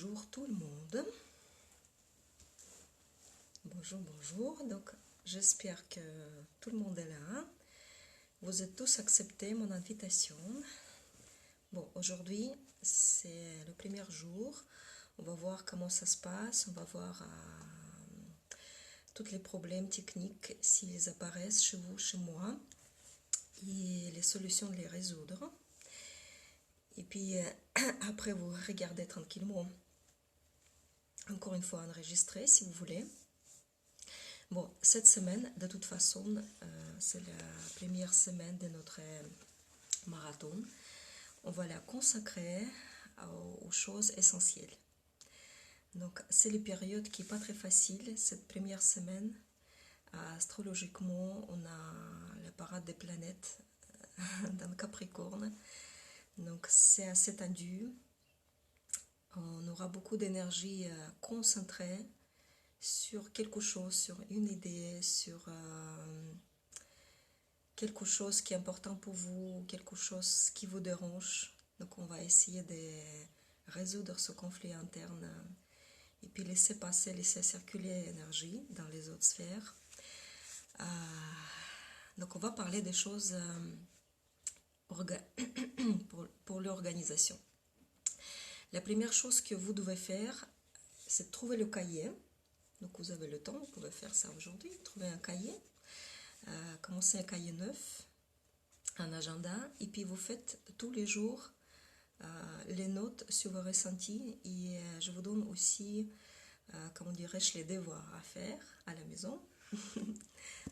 Bonjour tout le monde. Bonjour, bonjour. Donc, j'espère que tout le monde est là. Vous êtes tous accepté mon invitation. Bon, aujourd'hui, c'est le premier jour. On va voir comment ça se passe. On va voir tous les problèmes techniques, s'ils apparaissent chez vous, chez moi, et les solutions de les résoudre. Et puis, après, vous regardez tranquillement. Encore une fois, enregistré si vous voulez. Bon, cette semaine, de toute façon, c'est la première semaine de notre marathon. On va la consacrer aux choses essentielles. Donc, c'est la période qui n'est pas très facile, cette première semaine. Astrologiquement, on a la parade des planètes dans le Capricorne. Donc, c'est assez tendu. On aura beaucoup d'énergie concentrée sur quelque chose, sur une idée, sur quelque chose qui est important pour vous, quelque chose qui vous dérange. Donc on va essayer de résoudre ce conflit interne et puis laisser passer, laisser circuler l'énergie dans les autres sphères. Donc on va parler des choses pour l'organisation. La première chose que vous devez faire, c'est de trouver le cahier. Donc vous avez le temps, vous pouvez faire ça aujourd'hui, trouver un cahier, commencer un cahier neuf, un agenda, et puis vous faites tous les jours les notes sur vos ressentis, et je vous donne aussi, comment dirais-je, les devoirs à faire à la maison.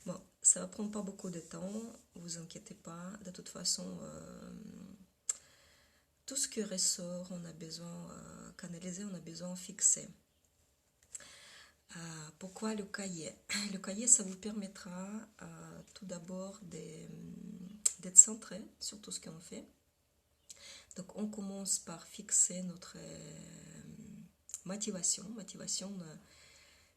Bon, ça va prendre pas beaucoup de temps, vous inquiétez pas, de toute façon, tout ce qui ressort, on a besoin canaliser, on a besoin fixer. Pourquoi le cahier? Le cahier, ça vous permettra tout d'abord d'être centré sur tout ce qu'on fait. Donc, on commence par fixer notre motivation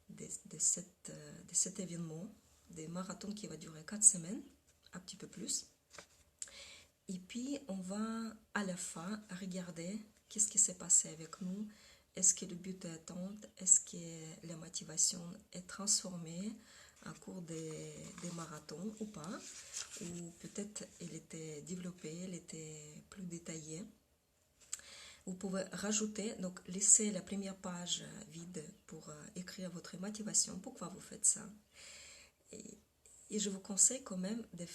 de cet événement, des marathons qui va durer 4 semaines, un petit peu plus. Et puis, on va à la fin regarder qu'est-ce qui s'est passé avec nous. Est-ce que le but est atteint? Est-ce que la motivation est transformée au cours des marathons ou pas? Ou peut-être elle était développée, elle était plus détaillée. Vous pouvez rajouter, donc laisser la première page vide pour écrire votre motivation. Pourquoi vous faites ça? Et je vous conseille quand même de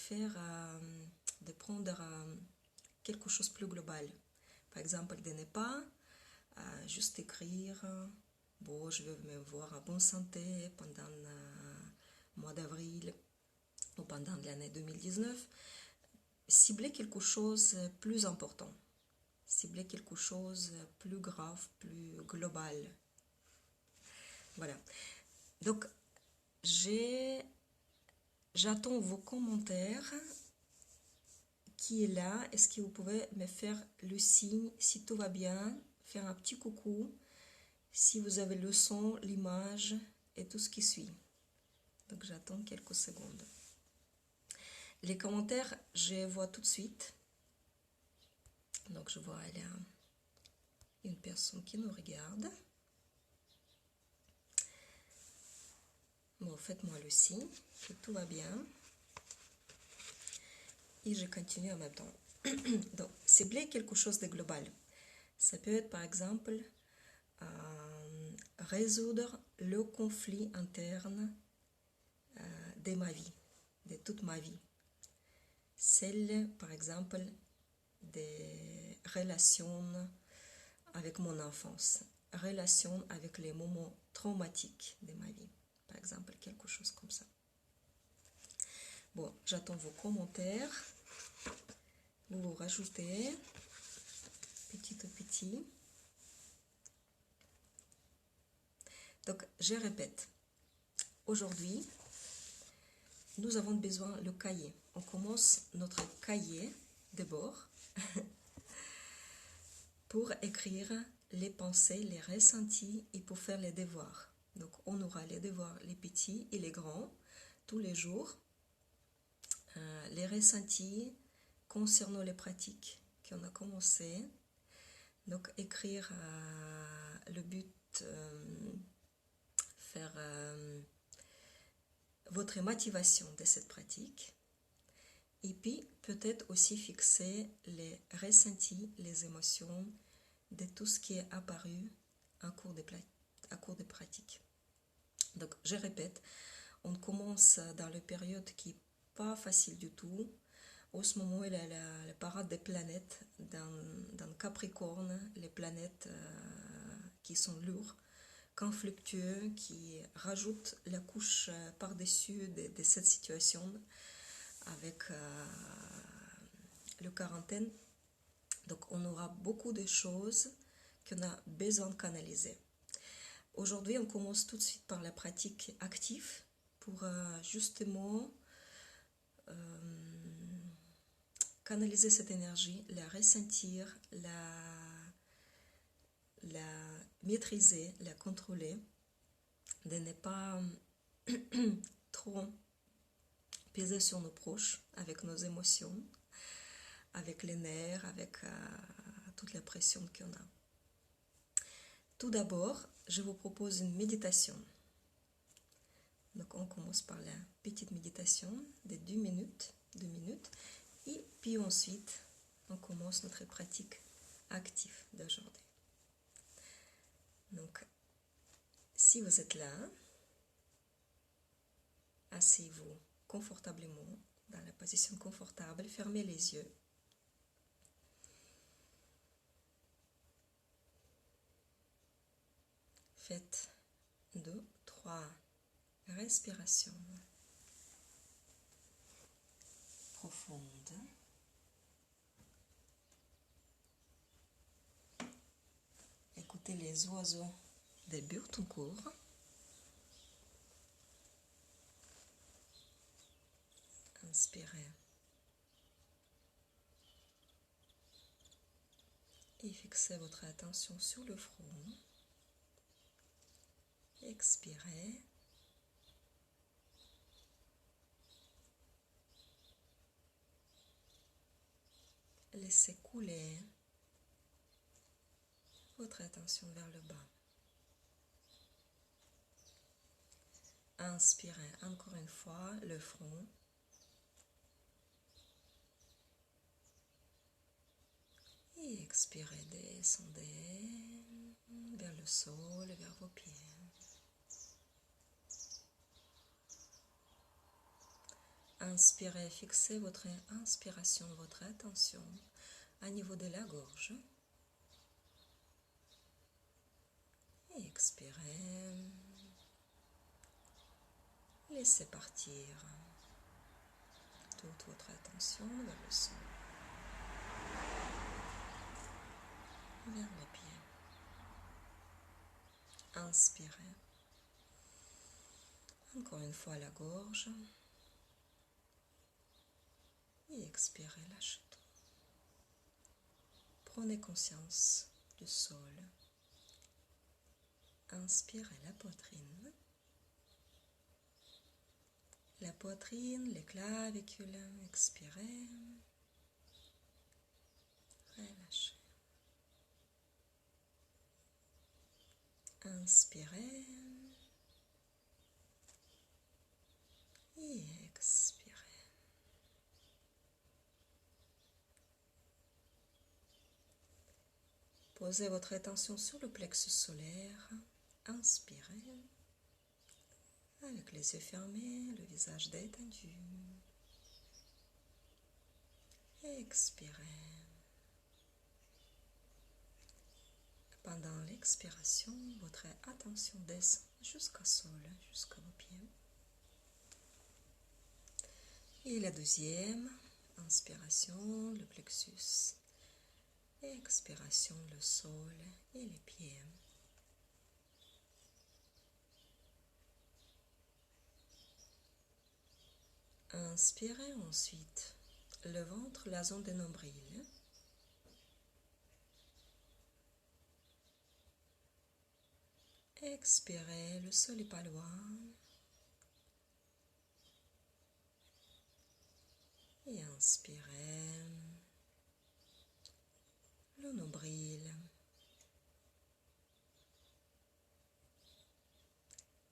de prendre quelque chose de plus global. Par exemple, de ne pas juste écrire bon, je vais me voir en bonne santé pendant le mois d'avril ou pendant l'année 2019. Cibler quelque chose de plus important, cibler quelque chose de plus grave, plus global. Voilà. Donc, j'attends vos commentaires. Qui est là? Est-ce que vous pouvez me faire le signe si tout va bien? Faire un petit coucou si vous avez le son, l'image et tout ce qui suit. Donc j'attends quelques secondes. Les commentaires, je les vois tout de suite. Donc je vois, il y a une personne qui nous regarde. Bon, faites-moi le signe que tout va bien. Et je continue en même temps. Donc, cibler quelque chose de global. Ça peut être par exemple résoudre le conflit interne de ma vie, de toute ma vie. Celle, par exemple, des relations avec mon enfance, relations avec les moments traumatiques de ma vie, par exemple, quelque chose comme ça. Bon, j'attends vos commentaires. Vous rajoutez petit à petit. Donc, je répète. Aujourd'hui, nous avons besoin du cahier. On commence notre cahier de bord pour écrire les pensées, les ressentis et pour faire les devoirs. Donc, on aura les devoirs, les petits et les grands, tous les jours. Les ressentis concernant les pratiques qu'on a commencé. Donc, écrire le but faire votre motivation de cette pratique. Et puis, peut-être aussi fixer les ressentis, les émotions de tout ce qui est apparu en cours de pratique. Donc, je répète, on commence dans la période qui n'est pas facile du tout. Au ce moment, il y a la parade des planètes dans Capricorne, les planètes qui sont lourdes, conflictueux, qui rajoutent la couche par-dessus de cette situation avec le quarantaine. Donc on aura beaucoup de choses qu'on a besoin de canaliser. Aujourd'hui, on commence tout de suite par la pratique active pour justement canaliser cette énergie, la ressentir, la maîtriser, la contrôler, de ne pas trop peser sur nos proches avec nos émotions, avec les nerfs, avec toute la pression qu'on a. Tout d'abord, je vous propose une méditation. Donc on commence par la petite méditation de 2 minutes, et puis ensuite on commence notre pratique active d'aujourd'hui. Donc si vous êtes là, asseyez-vous confortablement dans la position confortable, fermez les yeux. Faites 2, 3 respirations profondes. Écoutez les oiseaux des Burtoncourt. Inspirez. Et fixez votre attention sur le front. Expirez. Laissez couler votre attention vers le bas. Inspirez encore une fois le front. Et expirez, descendez vers le sol, vers vos pieds. Inspirez, fixez votre inspiration, votre attention au niveau de la gorge. Et expirez. Laissez partir toute votre attention vers le sol, vers les pieds. Inspirez. Encore une fois la gorge. Et expirez, lâchez tout. Prenez conscience du sol. Inspirez la poitrine. La poitrine, les clavicules. Expirez. Relâchez. Inspirez. Et expirez. Posez votre attention sur le plexus solaire. Inspirez. Avec les yeux fermés, le visage détendu. Expirez. Pendant l'expiration, votre attention descend jusqu'au sol, jusqu'à vos pieds. Et la deuxième, inspiration, le plexus. Expiration, le sol et les pieds. Inspirez ensuite le ventre, la zone des nombrils. Expirez, le sol est pas loin. Et inspirez le nombril.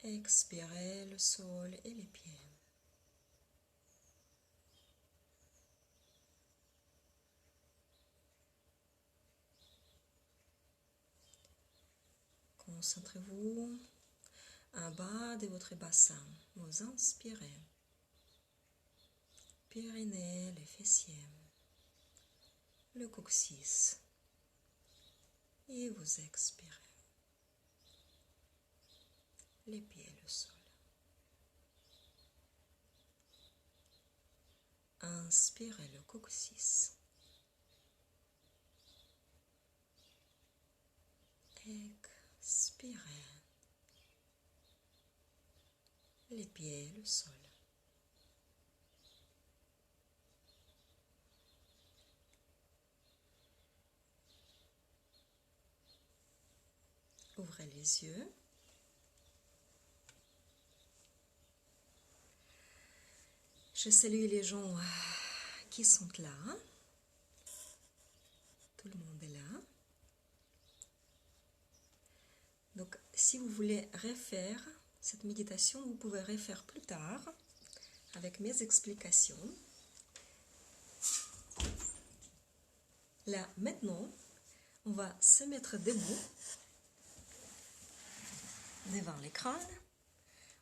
Expirez le sol et les pieds. Concentrez-vous en bas de votre bassin. Vous inspirez. Périnée, les fessiers, le coccyx. Et vous expirez. Les pieds, le sol. Inspirez le coccyx. Expirez. Les pieds, le sol. Ouvrez les yeux. Je salue les gens qui sont là. Tout le monde est là. Donc, si vous voulez refaire cette méditation, vous pouvez refaire plus tard avec mes explications. Là, maintenant, on va se mettre debout devant l'écran.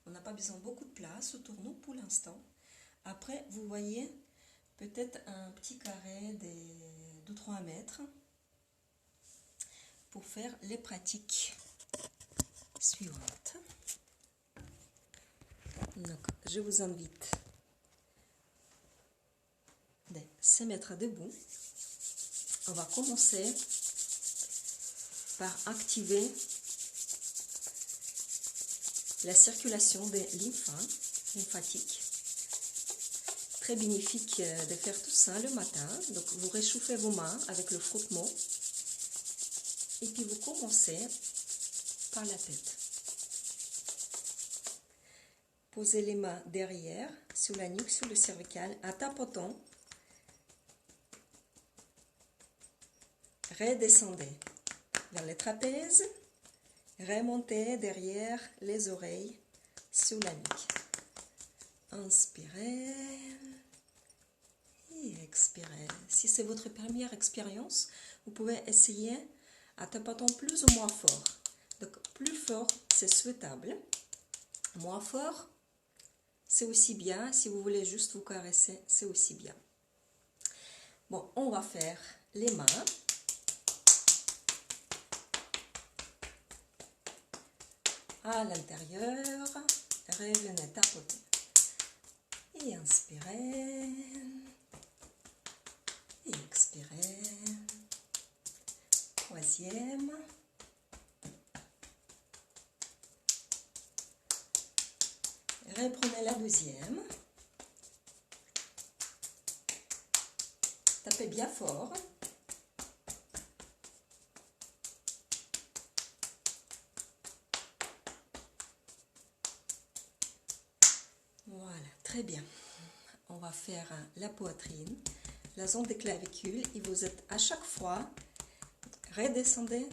On n'a pas besoin de beaucoup de place autour de nous pour l'instant. Après, vous voyez peut-être un petit carré de 3 mètres pour faire les pratiques suivantes. Donc, je vous invite de se mettre debout. On va commencer par activer la circulation des lymphatiques. Très bénéfique de faire tout ça le matin. Donc, vous réchauffez vos mains avec le frottement. Et puis, vous commencez par la tête. Posez les mains derrière, sur la nuque, sur le cervical, en tapotant. Redescendez vers les trapèzes. Remontez derrière les oreilles, sur la nuque. Inspirez et expirez. Si c'est votre première expérience, vous pouvez essayer en tapotant plus ou moins fort. Donc, plus fort, c'est souhaitable. Moins fort, c'est aussi bien. Si vous voulez juste vous caresser, c'est aussi bien. Bon, on va faire les mains. À l'intérieur, revenez tapoter. Et inspirez. Et expirez. Troisième. Reprenez la deuxième. Tapez bien fort. Voilà, très bien. On va faire la poitrine, la zone des clavicules, et vous êtes à chaque fois, redescendez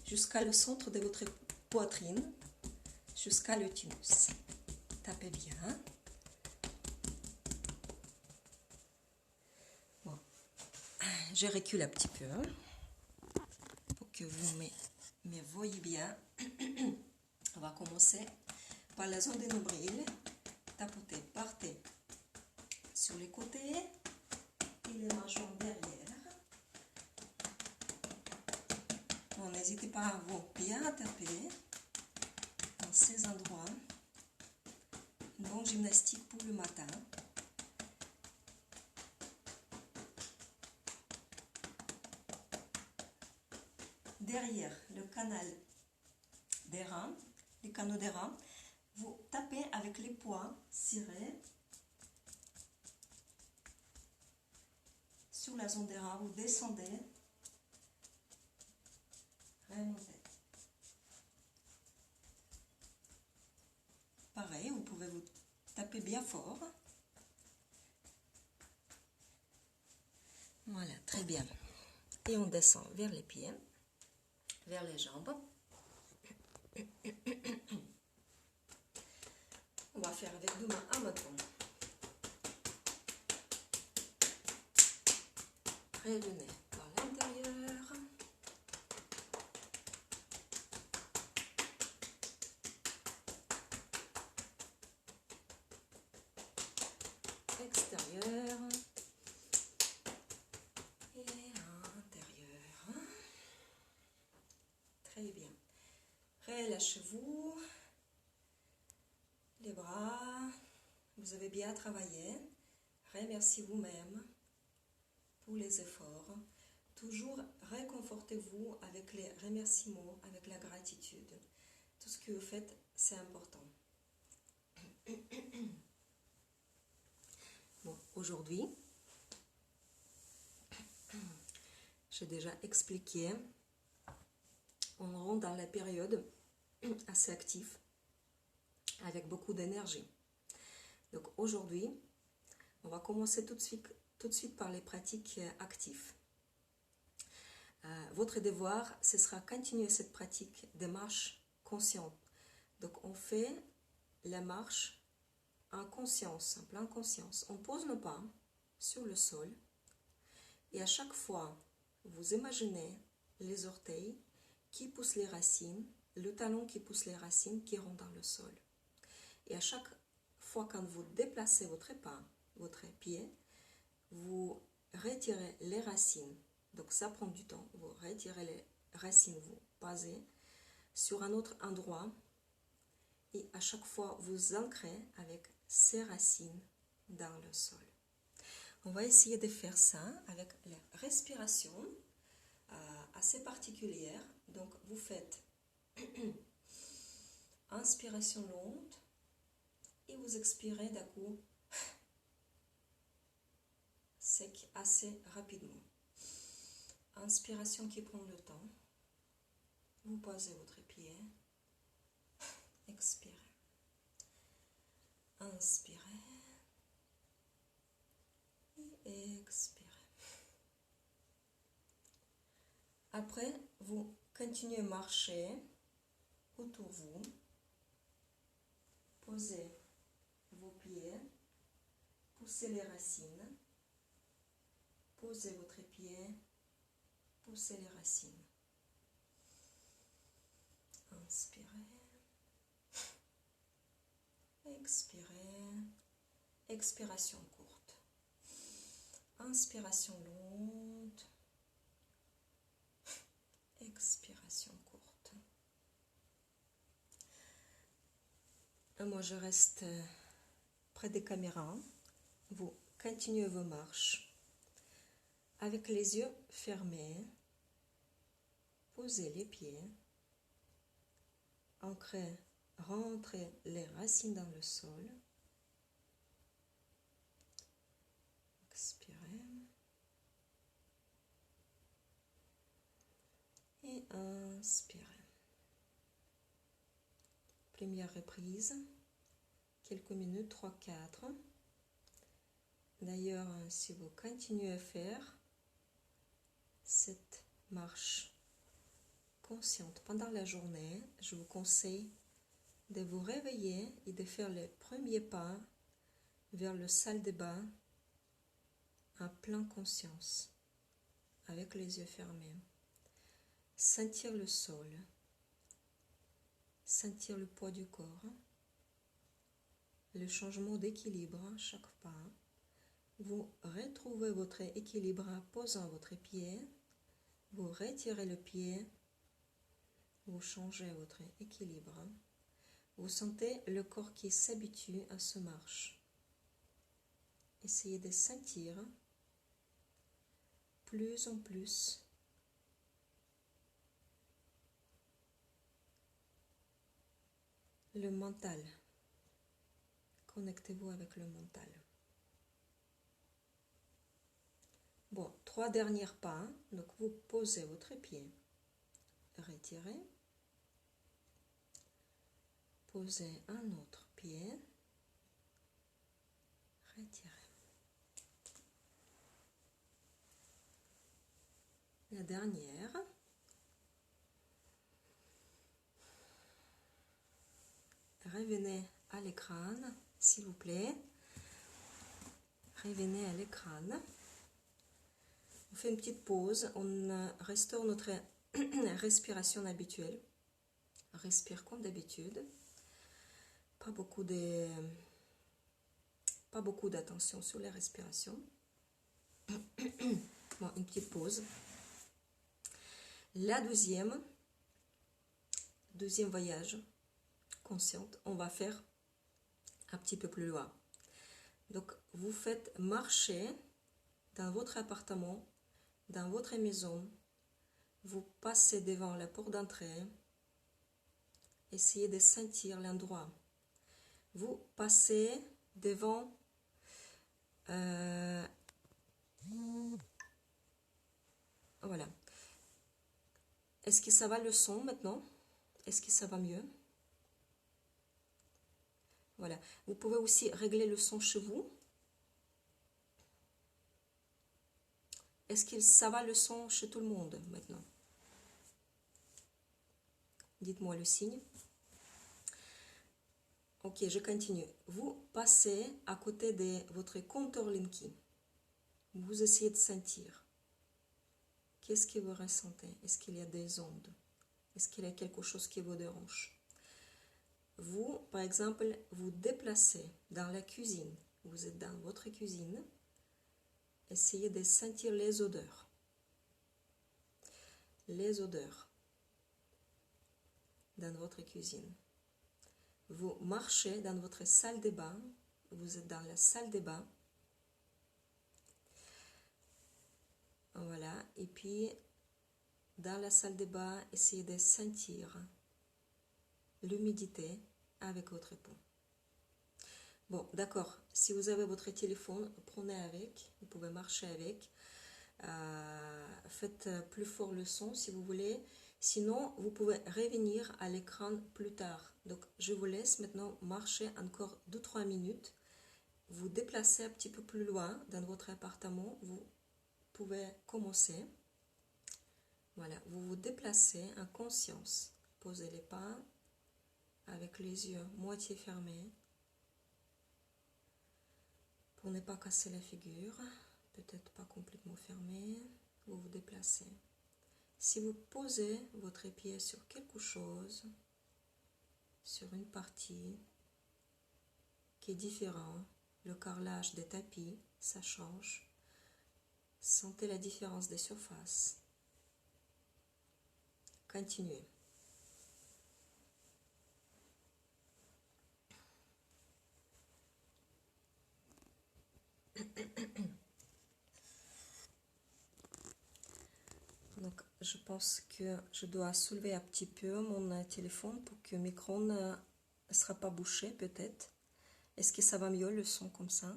jusqu'à le centre de votre poitrine, jusqu'à le thymus. Tapez bien. Bon. Je recule un petit peu pour que vous me voyez bien. On va commencer par la zone des nombrils. Tapotez, partez sur les côtés et les mâchoires derrière. Bon, n'hésitez pas à vous bien taper dans ces endroits. Une bonne gymnastique pour le matin. Derrière le canal des reins, les canaux des reins, vous tapez avec les poings serrés sur la zone des reins, vous descendez, remontez. Pareil, vous pouvez vous taper bien fort. Voilà, très bien. Et on descend vers les pieds, vers les jambes. faire avec 2 mains en même temps. Revenez par l'intérieur. Extérieur. Et intérieur. Très bien. Relâchez-vous. Les bras. Vous avez bien travaillé. Remerciez vous-même pour les efforts. Toujours réconfortez-vous avec les remerciements, avec la gratitude. Tout ce que vous faites, c'est important. Bon, aujourd'hui, j'ai déjà expliqué, on rentre dans la période assez active, avec beaucoup d'énergie. Donc aujourd'hui, on va commencer tout de suite par les pratiques actives. Votre devoir, ce sera continuer cette pratique de marche consciente. Donc on fait la marche en conscience, en pleine conscience. On pose nos pas sur le sol et à chaque fois, vous imaginez les orteils qui poussent les racines, le talon qui pousse les racines qui rentrent dans le sol. Et à chaque fois quand vous déplacez votre pas, votre pied, vous retirez les racines. Donc ça prend du temps. Vous retirez les racines, vous posez sur un autre endroit et à chaque fois vous ancrez avec ces racines dans le sol. On va essayer de faire ça avec la respiration assez particulière. Donc vous faites inspiration lente et vous expirez d'un coup sec assez rapidement. Inspiration qui prend le temps. Vous posez votre pied. Expirez. Inspirez. Et expirez. Après, vous continuez à marcher autour de vous. Posez vos pieds. Poussez les racines. Posez votre pied. Poussez les racines. Inspirez. Expirez. Expiration courte. Inspiration longue. Expiration courte. Et moi, je reste près des caméras. Vous continuez vos marches. Avec les yeux fermés, posez les pieds. Ancrez, rentrez les racines dans le sol. Expirez. Et inspirez. Première reprise. Quelques minutes, 3-4. D'ailleurs, si vous continuez à faire cette marche consciente pendant la journée, je vous conseille de vous réveiller et de faire les premiers pas vers le salle de bain en pleine conscience, avec les yeux fermés. Sentir le sol, sentir le poids du corps, le changement d'équilibre à chaque pas. Vous retrouvez votre équilibre en posant votre pied, vous retirez le pied, vous changez votre équilibre. Vous sentez le corps qui s'habitue à ce marche. Essayez de sentir plus en plus le mental. Connectez-vous avec le mental. Bon, 3 derniers pas. Donc vous posez votre pied. Retirez. Posez un autre pied. Retirez. La dernière. Revenez à l'écran s'il vous plaît. Revenez à l'écran. On fait une petite pause. On restaure notre respiration habituelle. Respire comme d'habitude. Pas beaucoup d'attention sur les respirations. Bon, une petite pause. La deuxième voyage consciente, on va faire un petit peu plus loin. Donc, vous faites marcher dans votre appartement, dans votre maison. Vous passez devant la porte d'entrée. Essayez de sentir l'endroit. Vous passez devant voilà. Est-ce que ça va le son maintenant? Est-ce que ça va mieux? Voilà. Vous pouvez aussi régler le son chez vous. Est-ce que ça va le son chez tout le monde maintenant? Dites-moi le signe. Ok, je continue. Vous passez à côté de votre compteur Linky. Vous essayez de sentir. Qu'est-ce que vous ressentez? Est-ce qu'il y a des ondes? Est-ce qu'il y a quelque chose qui vous dérange? Vous, par exemple, vous déplacez dans la cuisine. Vous êtes dans votre cuisine. Essayez de sentir les odeurs. Les odeurs dans votre cuisine. Vous marchez dans votre salle de bain. Vous êtes dans la salle de bain. Voilà. Et puis, dans la salle de bain, essayez de sentir l'humidité avec votre peau. Bon, d'accord. Si vous avez votre téléphone, prenez avec. Vous pouvez marcher avec. Faites plus fort le son si vous voulez. Sinon, vous pouvez revenir à l'écran plus tard. Donc, je vous laisse maintenant marcher encore 2-3 minutes. Vous déplacez un petit peu plus loin dans votre appartement. Vous pouvez commencer. Voilà, vous vous déplacez en conscience. Posez les pas avec les yeux moitié fermés pour ne pas casser la figure. Peut-être pas complètement fermé. Vous vous déplacez. Si vous posez votre pied sur quelque chose, sur une partie qui est différente, le carrelage des tapis, ça change. Sentez la différence des surfaces. Continuez. Donc, je pense que je dois soulever un petit peu mon téléphone pour que le micro ne sera pas bouché, peut-être. Est-ce que ça va mieux, le son comme ça?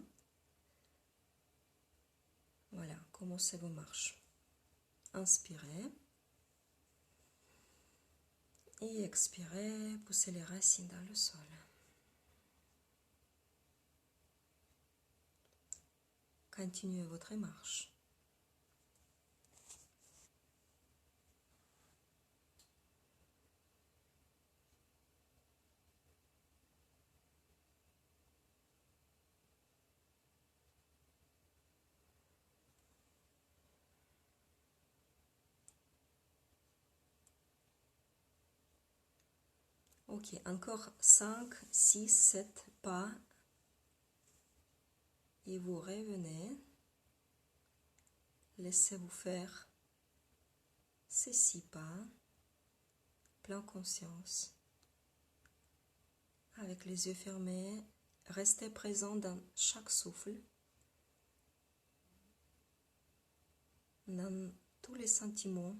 Voilà, commencez vos marches. Inspirez. Et expirez, poussez les racines dans le sol. Continuez votre marche. Ok, encore 5, 6, 7 pas. Et vous revenez. Laissez-vous faire ces 6 pas. Plein conscience. Avec les yeux fermés. Restez présent dans chaque souffle. Dans tous les sentiments.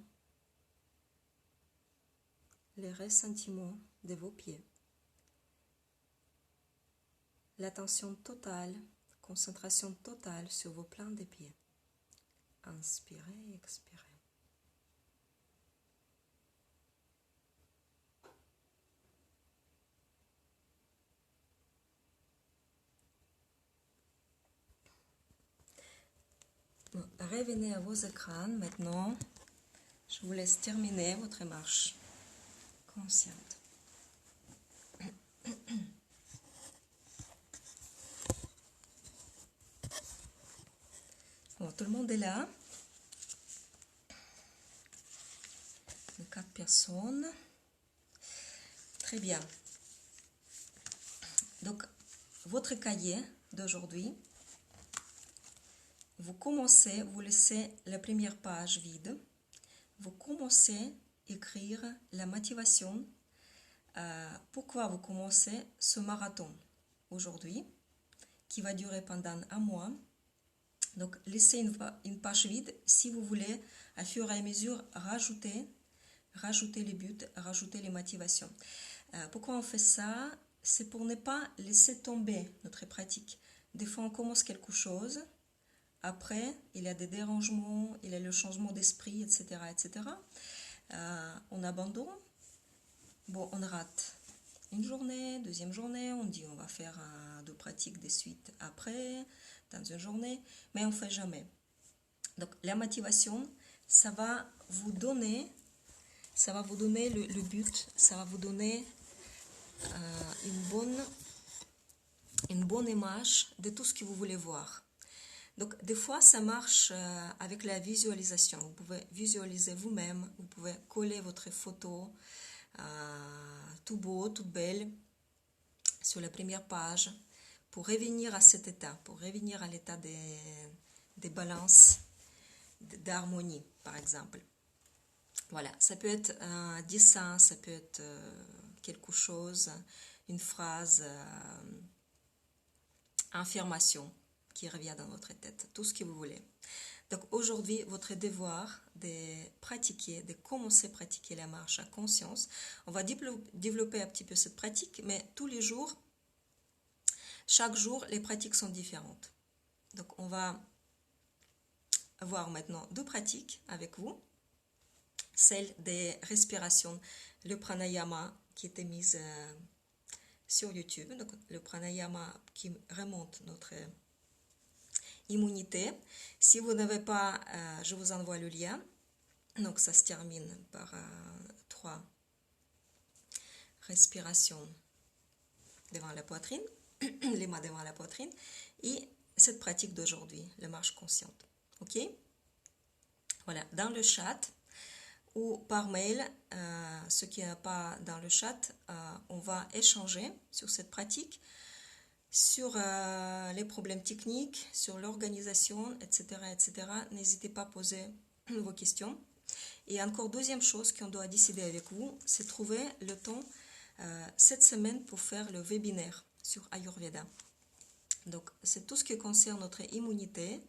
Les ressentiments de vos pieds. L'attention totale, concentration totale sur vos plans des pieds. Inspirez et expirez. Bon, revenez à vos écrans maintenant. Je vous laisse terminer votre marche consciente. là. De 4 personnes. Très bien. Donc, votre cahier d'aujourd'hui, vous commencez, vous laissez la première page vide. Vous commencez à écrire la motivation. Pourquoi vous commencez ce marathon aujourd'hui, qui va durer pendant un mois. Donc, laissez une page vide si vous voulez, à fur et à mesure, rajouter les buts, rajouter les motivations. Pourquoi on fait ça? C'est pour ne pas laisser tomber notre pratique. Des fois, on commence quelque chose, après, il y a des dérangements, il y a le changement d'esprit, etc., etc. On abandonne, bon, on rate une journée, deuxième journée, on dit on va faire deux pratiques de suite après, dans une journée, mais on ne fait jamais. Donc, la motivation, ça va vous donner le but, ça va vous donner une bonne image de tout ce que vous voulez voir. Donc, des fois, ça marche avec la visualisation. Vous pouvez visualiser vous-même, vous pouvez coller votre photo tout beau, toute belle sur la première page pour revenir à cet état, pour revenir à l'état des balances, d'harmonie, par exemple. Voilà, ça peut être un dessin, ça peut être quelque chose, une phrase, affirmation qui revient dans votre tête, tout ce que vous voulez. Donc aujourd'hui, votre devoir de pratiquer, de commencer à pratiquer la marche à conscience. On va développer un petit peu cette pratique, mais tous les jours, chaque jour, les pratiques sont différentes. Donc on va avoir maintenant deux pratiques avec vous. Celle des respirations, le pranayama qui était mise sur YouTube, donc le pranayama qui remonte notre immunité. Si vous n'avez pas, je vous envoie le lien. Donc ça se termine par 3 respirations devant la poitrine, les mains devant la poitrine, et cette pratique d'aujourd'hui, la marche consciente. Ok? Voilà, dans le chat ou par mail, ce qui n'est pas dans le chat, on va échanger sur cette pratique, sur les problèmes techniques, sur l'organisation, etc., etc. N'hésitez pas à poser vos questions. Et encore, deuxième chose qu'on doit décider avec vous, c'est trouver le temps cette semaine pour faire le webinaire sur Ayurveda. Donc, c'est tout ce qui concerne notre immunité,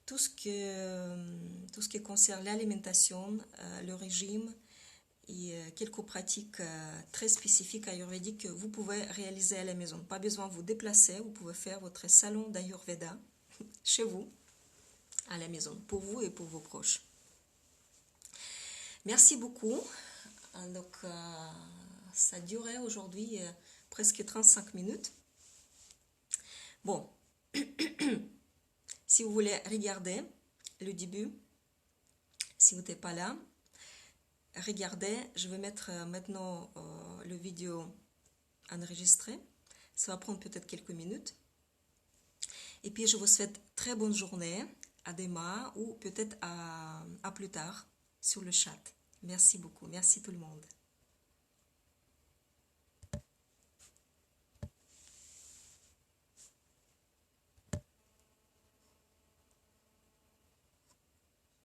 tout ce qui concerne l'alimentation, le régime et quelques pratiques très spécifiques ayurvédiques que vous pouvez réaliser à la maison. Pas besoin de vous déplacer, vous pouvez faire votre salon d'Ayurveda chez vous, à la maison, pour vous et pour vos proches. Merci beaucoup. Donc, ça durait aujourd'hui presque 35 minutes. Bon, si vous voulez regarder le début, si vous n'êtes pas là, regardez, je vais mettre maintenant le vidéo enregistré. Ça va prendre peut-être quelques minutes. Et puis, je vous souhaite très bonne journée, à demain ou peut-être à plus tard sur le chat. Merci beaucoup, merci tout le monde.